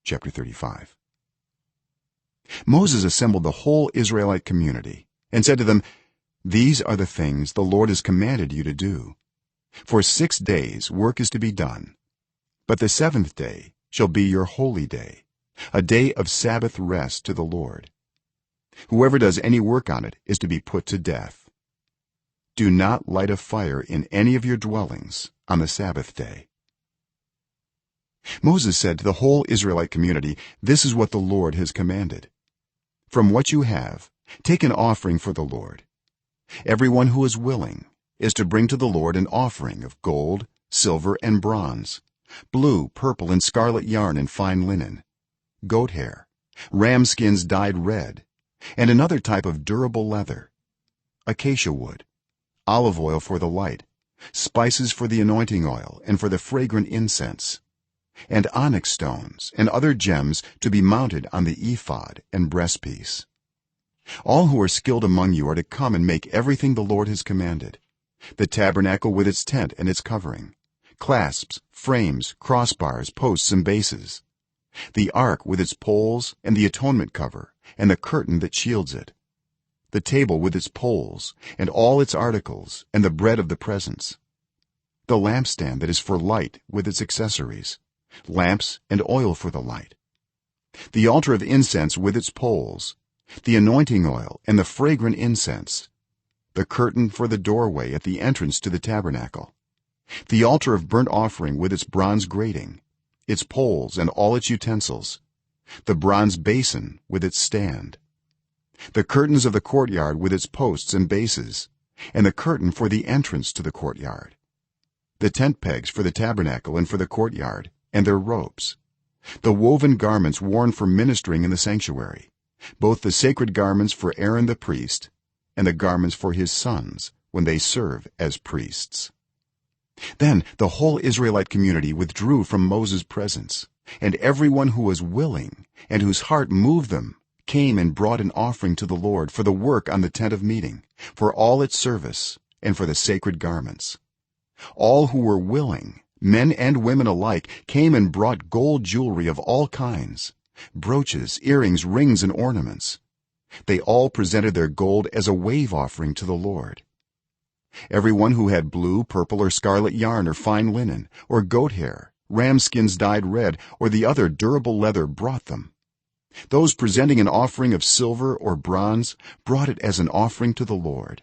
chapter 35. Moses assembled the whole Israelite community and said to them, these are the things the Lord has commanded you to do. For 6 days work is to be done, but the seventh day shall be your holy day, a day of Sabbath rest to the Lord. Whoever does any work on it is to be put to death. Do not light a fire in any of your dwellings on the Sabbath day. Moses said to the whole Israelite community, this is what the Lord has commanded. From what you have, take an offering for the Lord. Everyone who is willing is to bring to the Lord an offering of gold, silver and bronze, blue, purple and scarlet yarn and fine linen, goat hair, ram skins dyed red, and another type of durable leather, acacia wood, olive oil for the light, spices for the anointing oil and for the fragrant incense, and onyx stones and other gems to be mounted on the ephod and breastpiece. All who are skilled among you are to come and make everything the Lord has commanded: the tabernacle with its tent and its covering, clasps, frames, crossbars, posts and bases, the ark with its poles and the atonement cover and the curtain that shields it, the table with its poles and all its articles and the bread of the presence, the lampstand that is for light with its accessories, lamps and oil for the light, the altar of incense with its poles, the anointing oil and the fragrant incense, the curtain for the doorway at the entrance to the tabernacle, the altar of burnt offering with its bronze grating, its poles and all its utensils, the bronze basin with its stand, the curtains of the courtyard with its posts and bases, and the curtain for the entrance to the courtyard, the tent pegs for the tabernacle and for the courtyard and their ropes, the woven garments worn for ministering in the sanctuary, both the sacred garments for Aaron the priest and the garments for his sons when they serve as priests. Then the whole Israelite community withdrew from Moses' presence, and everyone who was willing and whose heart moved them came and brought an offering to the Lord for the work on the tent of meeting, for all its service, and for the sacred garments. All who were willing, men and women alike, came and brought gold jewelry of all kinds, brooches, earrings, rings and ornaments. They all presented their gold as a wave offering to the Lord. Everyone who had blue, purple or scarlet yarn or fine linen or goat hair, ram skins dyed red or the other durable leather brought them. Those presenting an offering of silver or bronze brought it as an offering to the Lord.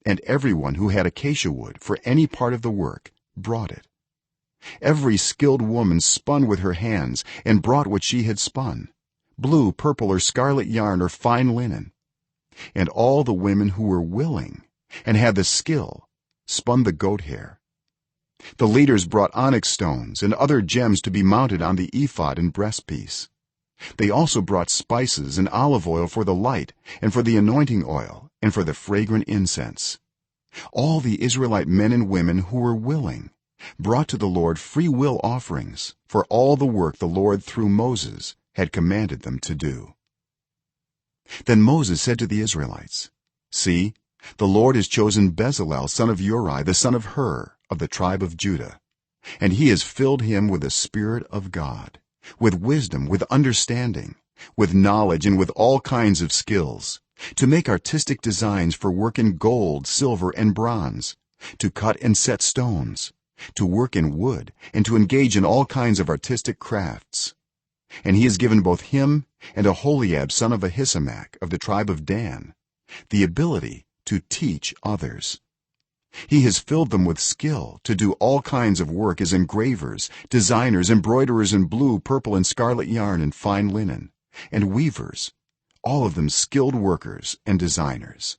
And everyone who had acacia wood for any part of the work brought it. Every skilled woman spun with her hands and brought what she had spun: blue, purple or scarlet yarn or fine linen. And all the women who were willing and had the skill spun the goat hair. The leaders brought onyx stones and other gems to be mounted on the ephod and breastpiece. They also brought spices and olive oil for the light and for the anointing oil and for the fragrant incense. All the Israelite men and women who were willing brought to the Lord free will offerings for all the work the Lord through Moses had commanded them to do. Then Moses said to the Israelites, see, the Lord has chosen Bezalel son of Uri the son of Hur of the tribe of Judah, and he has filled him with the Spirit of God, with wisdom, with understanding, with knowledge and with all kinds of skills, to make artistic designs for work in gold, silver and bronze, to cut and set stones, to work in wood and to engage in all kinds of artistic crafts. And he has given both him and Aholiab son of Ahisamach of the tribe of Dan the ability to teach others. He has filled them with skill to do all kinds of work as engravers, designers, embroiderers in blue, purple and scarlet yarn and fine linen, and weavers, all of them skilled workers and designers.